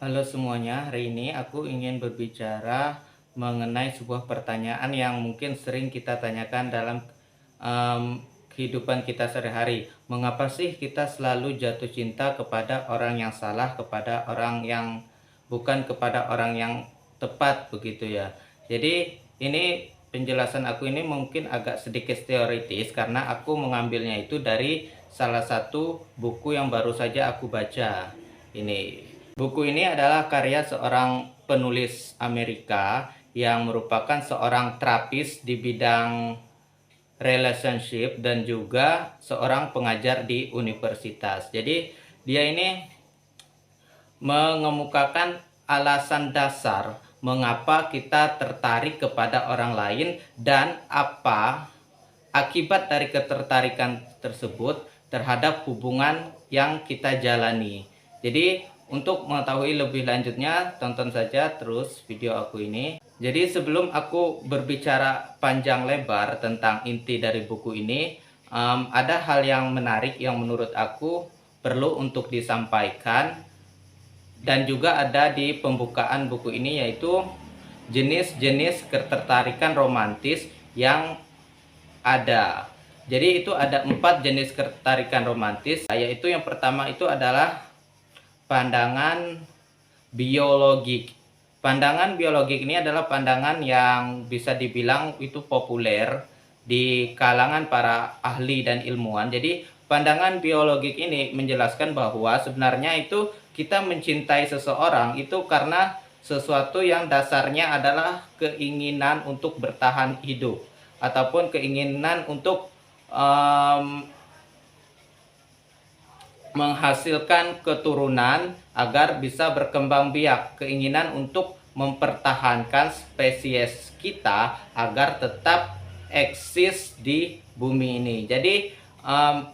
Halo semuanya, hari ini aku ingin berbicara mengenai sebuah pertanyaan yang mungkin sering kita tanyakan dalam kehidupan kita sehari-hari. Mengapa sih kita selalu jatuh cinta kepada orang yang salah, kepada orang yang bukan kepada orang yang tepat begitu ya. Jadi ini penjelasan aku ini mungkin agak sedikit teoritis karena aku mengambilnya itu dari salah satu buku yang baru saja aku baca. Ini buku ini adalah karya seorang penulis Amerika yang merupakan seorang terapis di bidang relationship dan juga seorang pengajar di universitas. Jadi dia ini mengemukakan alasan dasar mengapa kita tertarik kepada orang lain dan apa akibat dari ketertarikan tersebut terhadap hubungan yang kita jalani. Jadi untuk mengetahui lebih lanjutnya, tonton saja terus video aku ini. Jadi sebelum aku berbicara panjang lebar tentang inti dari buku ini, ada hal yang menarik yang menurut aku perlu untuk disampaikan dan juga ada di pembukaan buku ini, yaitu jenis-jenis ketertarikan romantis yang ada. Jadi itu ada 4 jenis ketertarikan romantis, yaitu yang pertama itu adalah pandangan biologik. Pandangan biologik ini adalah pandangan yang bisa dibilang itu populer di kalangan para ahli dan ilmuwan. Jadi pandangan biologik ini menjelaskan bahwa sebenarnya itu kita mencintai seseorang itu karena sesuatu yang dasarnya adalah keinginan untuk bertahan hidup ataupun keinginan untuk menghasilkan keturunan agar bisa berkembang biak, keinginan untuk mempertahankan spesies kita agar tetap eksis di bumi ini. Jadi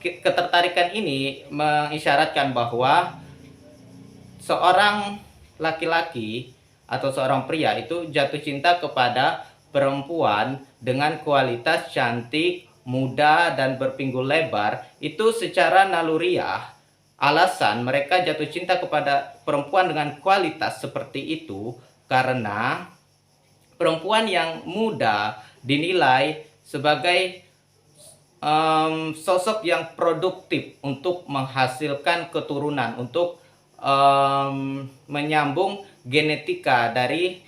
ketertarikan ini mengisyaratkan bahwa seorang laki-laki atau seorang pria itu jatuh cinta kepada perempuan dengan kualitas cantik, muda, dan berpinggul lebar itu secara naluriah. Alasan mereka jatuh cinta kepada perempuan dengan kualitas seperti itu karena perempuan yang muda dinilai sebagai sosok yang produktif untuk menghasilkan keturunan, untuk menyambung genetika dari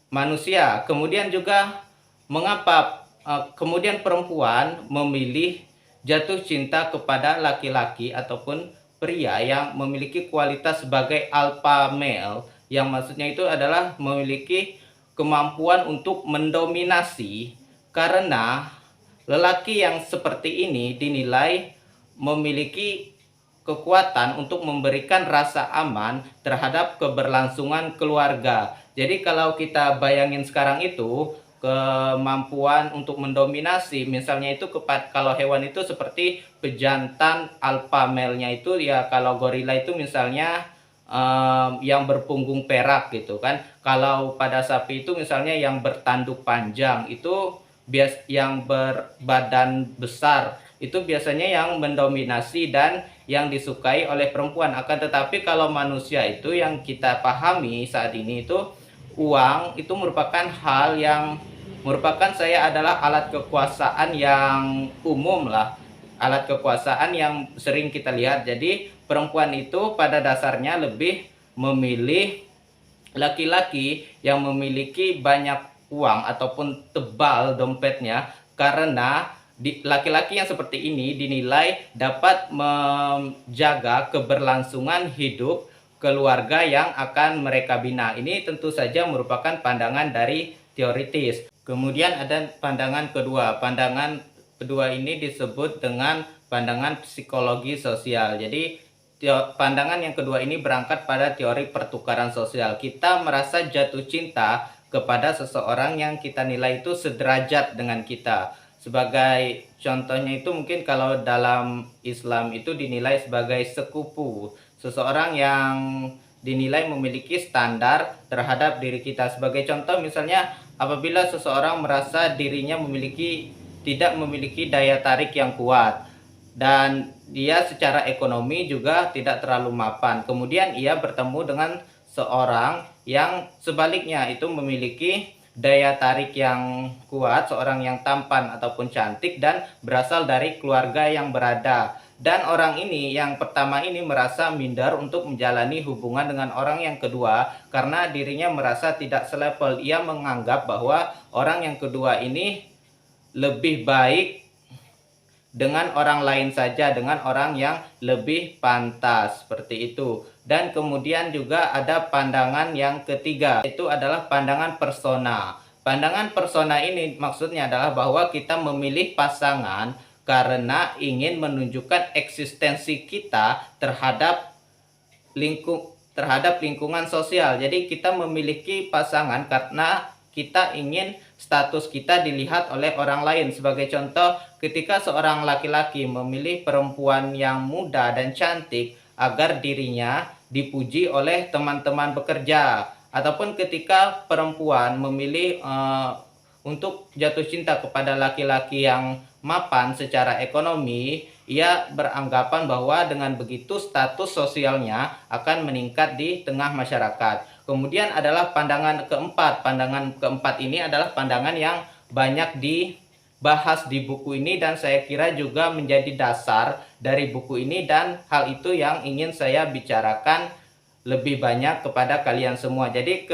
manusia. Kemudian juga mengapa kemudian perempuan memilih jatuh cinta kepada laki-laki ataupun pria yang memiliki kualitas sebagai alpha male, yang maksudnya itu adalah memiliki kemampuan untuk mendominasi, karena lelaki yang seperti ini dinilai memiliki kekuatan untuk memberikan rasa aman terhadap keberlangsungan keluarga. Jadi kalau kita bayangin sekarang itu kemampuan untuk mendominasi, misalnya itu kalau hewan itu seperti pejantan alpha male-nya itu ya, kalau gorila itu misalnya yang berpunggung perak gitu kan. Kalau pada sapi itu misalnya yang bertanduk panjang, itu yang berbadan besar itu biasanya yang mendominasi dan yang disukai oleh perempuan. Akan tetapi kalau manusia itu yang kita pahami saat ini itu uang itu merupakan hal yang saya adalah alat kekuasaan yang umum lah, alat kekuasaan yang sering kita lihat. Jadi perempuan itu pada dasarnya lebih memilih laki-laki yang memiliki banyak uang ataupun tebal dompetnya, karena laki-laki yang seperti ini dinilai dapat menjaga keberlangsungan hidup keluarga yang akan mereka bina. Ini tentu saja merupakan pandangan dari teoritis. Kemudian ada pandangan kedua. Pandangan kedua ini disebut dengan pandangan psikologi sosial. Jadi pandangan yang kedua ini berangkat pada teori pertukaran sosial. Kita merasa jatuh cinta kepada seseorang yang kita nilai itu sederajat dengan kita. Sebagai contohnya itu mungkin kalau dalam Islam itu dinilai sebagai sekufu, seseorang yang dinilai memiliki standar terhadap diri kita. Sebagai contoh misalnya apabila seseorang merasa dirinya tidak memiliki daya tarik yang kuat dan dia secara ekonomi juga tidak terlalu mapan, kemudian ia bertemu dengan seorang yang sebaliknya itu memiliki daya tarik yang kuat, seorang yang tampan ataupun cantik dan berasal dari keluarga yang berada. Dan orang ini yang pertama ini merasa minder untuk menjalani hubungan dengan orang yang kedua karena dirinya merasa tidak selevel. Ia menganggap bahwa orang yang kedua ini lebih baik dengan orang lain saja, dengan orang yang lebih pantas, seperti itu. Dan kemudian juga ada pandangan yang ketiga, itu adalah pandangan persona. Pandangan persona ini maksudnya adalah bahwa kita memilih pasangan karena ingin menunjukkan eksistensi kita terhadap lingkungan sosial. Jadi kita memiliki pasangan karena kita ingin status kita dilihat oleh orang lain. Sebagai contoh, ketika seorang laki-laki memilih perempuan yang muda dan cantik agar dirinya dipuji oleh teman-teman bekerja, ataupun ketika perempuan memilih untuk jatuh cinta kepada laki-laki yang mapan secara ekonomi, ia beranggapan bahwa dengan begitu status sosialnya akan meningkat di tengah masyarakat. Kemudian adalah pandangan keempat. Pandangan keempat ini adalah pandangan yang banyak dibahas di buku ini dan saya kira juga menjadi dasar dari buku ini, dan hal itu yang ingin saya bicarakan lebih banyak kepada kalian semua. Jadi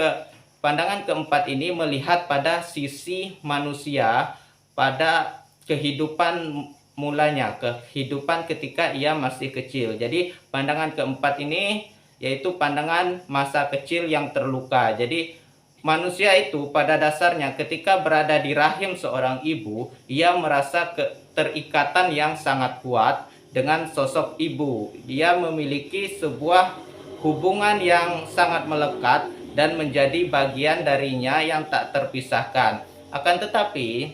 pandangan keempat ini melihat pada sisi manusia pada kehidupan mulanya, kehidupan ketika ia masih kecil. Jadi pandangan keempat ini yaitu pandangan masa kecil yang terluka. Jadi manusia itu pada dasarnya ketika berada di rahim seorang ibu, ia merasa keterikatan yang sangat kuat dengan sosok ibu. Dia memiliki sebuah hubungan yang sangat melekat dan menjadi bagian darinya yang tak terpisahkan. Akan tetapi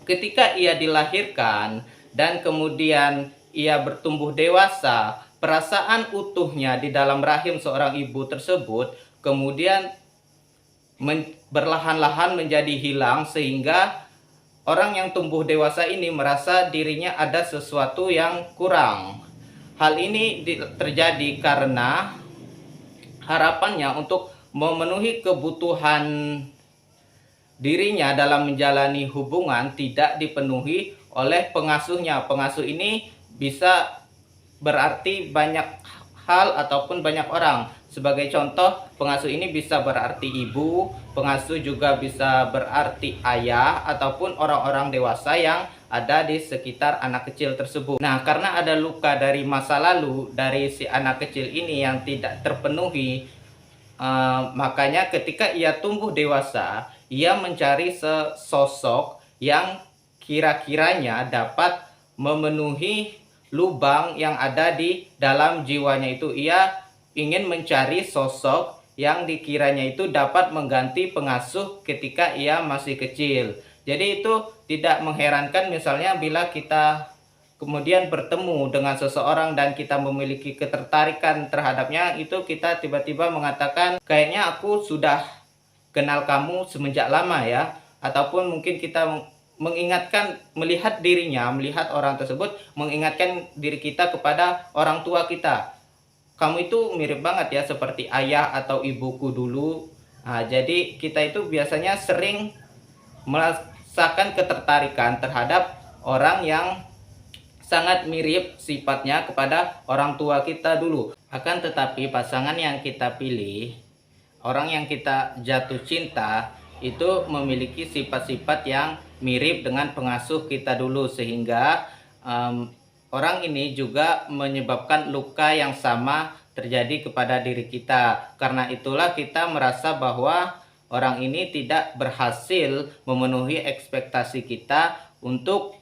ketika ia dilahirkan dan kemudian ia bertumbuh dewasa, perasaan utuhnya di dalam rahim seorang ibu tersebut kemudian berlahan-lahan menjadi hilang, sehingga orang yang tumbuh dewasa ini merasa dirinya ada sesuatu yang kurang. Hal ini terjadi karena harapannya untuk memenuhi kebutuhan dirinya dalam menjalani hubungan tidak dipenuhi oleh pengasuhnya. Pengasuh ini bisa berarti banyak hal ataupun banyak orang. Sebagai contoh, pengasuh ini bisa berarti ibu, pengasuh juga bisa berarti ayah ataupun orang-orang dewasa yang ada di sekitar anak kecil tersebut. Nah, karena ada luka dari masa lalu dari si anak kecil ini yang tidak terpenuhi, makanya ketika ia tumbuh dewasa, ia mencari sosok yang kira-kiranya dapat memenuhi lubang yang ada di dalam jiwanya itu. Ia ingin mencari sosok yang dikiranya itu dapat mengganti pengasuh ketika ia masih kecil. Jadi itu tidak mengherankan misalnya bila kita kemudian bertemu dengan seseorang dan kita memiliki ketertarikan terhadapnya, itu kita tiba-tiba mengatakan, kayaknya aku sudah kenal kamu semenjak lama ya. Ataupun mungkin kita mengingatkan, melihat dirinya, melihat orang tersebut, mengingatkan diri kita kepada orang tua kita. Kamu itu mirip banget ya seperti ayah atau ibuku dulu. Nah, jadi kita itu biasanya sering merasakan ketertarikan terhadap orang yang sangat mirip sifatnya kepada orang tua kita dulu. Akan tetapi pasangan yang kita pilih, orang yang kita jatuh cinta, itu memiliki sifat-sifat yang mirip dengan pengasuh kita dulu, sehingga orang ini juga menyebabkan luka yang sama terjadi kepada diri kita. Karena itulah kita merasa bahwa orang ini tidak berhasil memenuhi ekspektasi kita untuk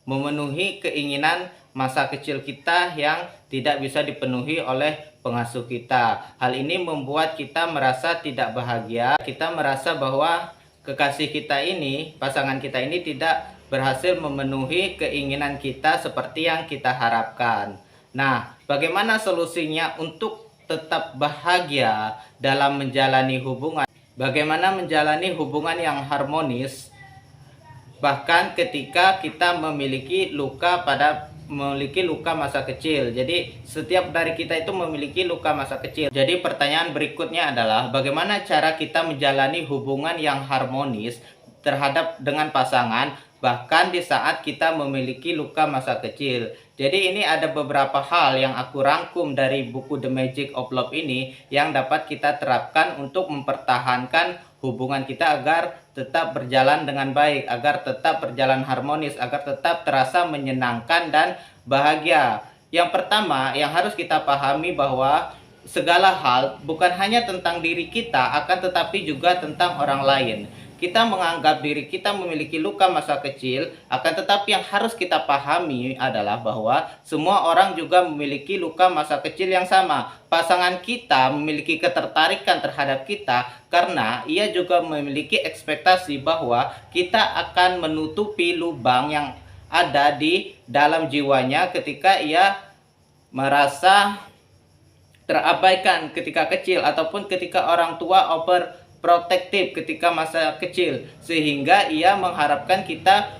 memenuhi keinginan masa kecil kita yang tidak bisa dipenuhi oleh pengasuh kita. Hal ini membuat kita merasa tidak bahagia. Kita merasa bahwa kekasih kita ini, pasangan kita ini tidak berhasil memenuhi keinginan kita seperti yang kita harapkan. Nah, bagaimana solusinya untuk tetap bahagia dalam menjalani hubungan? Bagaimana menjalani hubungan yang harmonis bahkan ketika kita memiliki luka pada memiliki luka masa kecil. Jadi setiap dari kita itu memiliki luka masa kecil. Jadi pertanyaan berikutnya adalah bagaimana cara kita menjalani hubungan yang harmonis terhadap dengan pasangan bahkan di saat kita memiliki luka masa kecil. Jadi ini ada beberapa hal yang aku rangkum dari buku The Magic of Love ini yang dapat kita terapkan untuk mempertahankan hubungan kita agar tetap berjalan dengan baik, agar tetap berjalan harmonis, agar tetap terasa menyenangkan dan bahagia. Yang pertama yang harus kita pahami bahwa segala hal bukan hanya tentang diri kita, akan tetapi juga tentang orang lain. Kita menganggap diri kita memiliki luka masa kecil, akan tetapi yang harus kita pahami adalah bahwa semua orang juga memiliki luka masa kecil yang sama. Pasangan kita memiliki ketertarikan terhadap kita karena ia juga memiliki ekspektasi bahwa kita akan menutupi lubang yang ada di dalam jiwanya ketika ia merasa terabaikan ketika kecil ataupun ketika orang tua overprotective ketika masa kecil, sehingga ia mengharapkan kita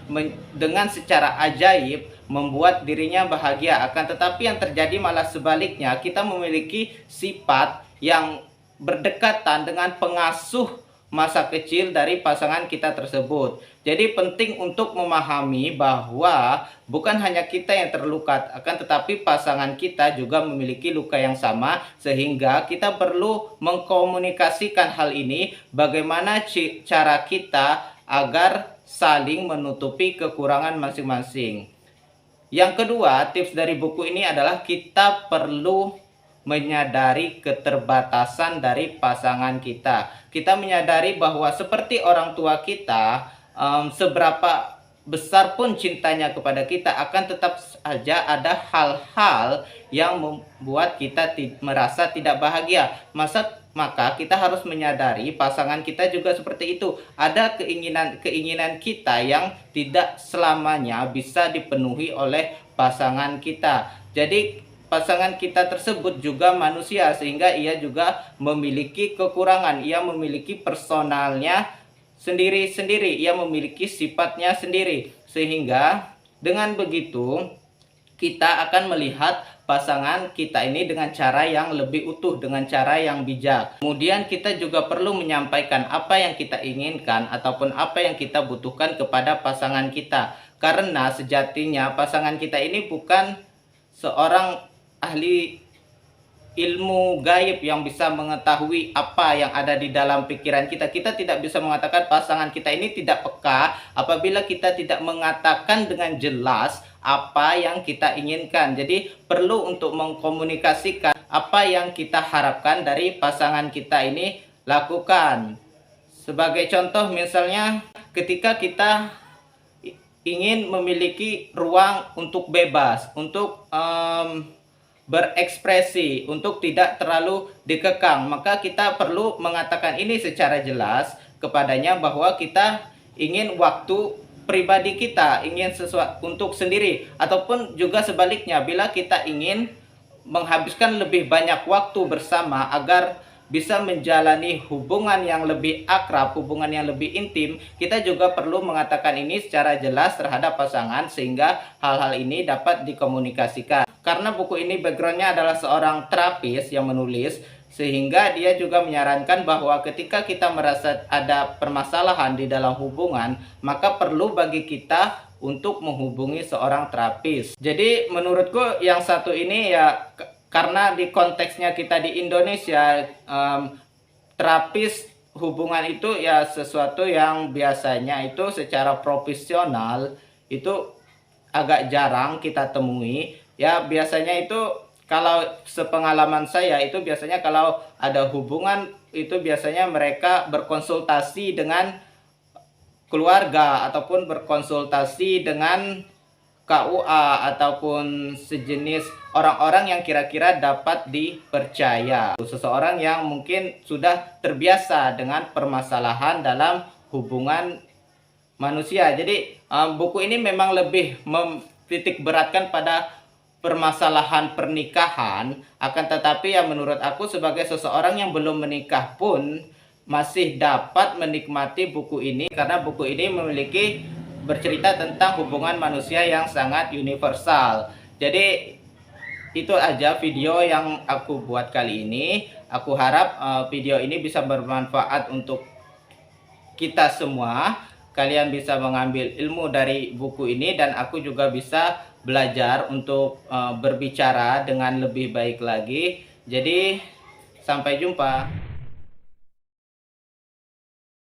dengan secara ajaib membuat dirinya bahagia. Akan tetapi yang terjadi malah sebaliknya, kita memiliki sifat yang berdekatan dengan pengasuh masa kecil dari pasangan kita tersebut. Jadi penting untuk memahami bahwa bukan hanya kita yang terluka, akan tetapi pasangan kita juga memiliki luka yang sama, sehingga kita perlu mengkomunikasikan hal ini, bagaimana cara kita agar saling menutupi kekurangan masing-masing. Yang kedua, tips dari buku ini adalah kita perlu menyadari keterbatasan dari pasangan kita. Kita menyadari bahwa seperti orang tua kita, seberapa besar pun cintanya kepada kita, akan tetap saja ada hal-hal yang membuat kita merasa tidak bahagia. Maka kita harus menyadari pasangan kita juga seperti itu. Ada keinginan kita yang tidak selamanya bisa dipenuhi oleh pasangan kita. Jadi pasangan kita tersebut juga manusia, sehingga ia juga memiliki kekurangan. Ia memiliki personalnya sendiri-sendiri, ia memiliki sifatnya sendiri, sehingga dengan begitu kita akan melihat pasangan kita ini dengan cara yang lebih utuh, dengan cara yang bijak. Kemudian kita juga perlu menyampaikan apa yang kita inginkan ataupun apa yang kita butuhkan kepada pasangan kita, karena sejatinya pasangan kita ini bukan seorang ahli ilmu gaib yang bisa mengetahui apa yang ada di dalam pikiran kita. Kita tidak bisa mengatakan pasangan kita ini tidak peka apabila kita tidak mengatakan dengan jelas apa yang kita inginkan. Jadi perlu untuk mengkomunikasikan apa yang kita harapkan dari pasangan kita ini lakukan. Sebagai contoh misalnya ketika kita ingin memiliki ruang untuk bebas, untuk berekspresi, untuk tidak terlalu dikekang, maka kita perlu mengatakan ini secara jelas kepadanya bahwa kita ingin waktu pribadi kita, ingin sesuatu untuk sendiri, ataupun juga sebaliknya, bila kita ingin menghabiskan lebih banyak waktu bersama agar bisa menjalani hubungan yang lebih akrab, hubungan yang lebih intim, kita juga perlu mengatakan ini secara jelas terhadap pasangan, sehingga hal-hal ini dapat dikomunikasikan. Karena buku ini backgroundnya adalah seorang terapis yang menulis, sehingga dia juga menyarankan bahwa ketika kita merasa ada permasalahan di dalam hubungan, maka perlu bagi kita untuk menghubungi seorang terapis. Jadi menurutku yang satu ini ya, karena di konteksnya kita di Indonesia, terapis hubungan itu ya sesuatu yang biasanya itu secara profesional itu agak jarang kita temui. Ya biasanya itu kalau sepengalaman saya itu biasanya kalau ada hubungan itu biasanya mereka berkonsultasi dengan keluarga ataupun berkonsultasi dengan KUA ataupun sejenis orang-orang yang kira-kira dapat dipercaya. Seseorang yang mungkin sudah terbiasa dengan permasalahan dalam hubungan manusia. Jadi buku ini memang lebih menitik beratkan pada permasalahan pernikahan, akan tetapi ya menurut aku sebagai seseorang yang belum menikah pun masih dapat menikmati buku ini, karena buku ini memiliki bercerita tentang hubungan manusia yang sangat universal. Jadi itu aja video yang aku buat kali ini. Aku harap video ini bisa bermanfaat untuk kita semua. Kalian bisa mengambil ilmu dari buku ini dan aku juga bisa belajar untuk berbicara dengan lebih baik lagi. Jadi sampai jumpa.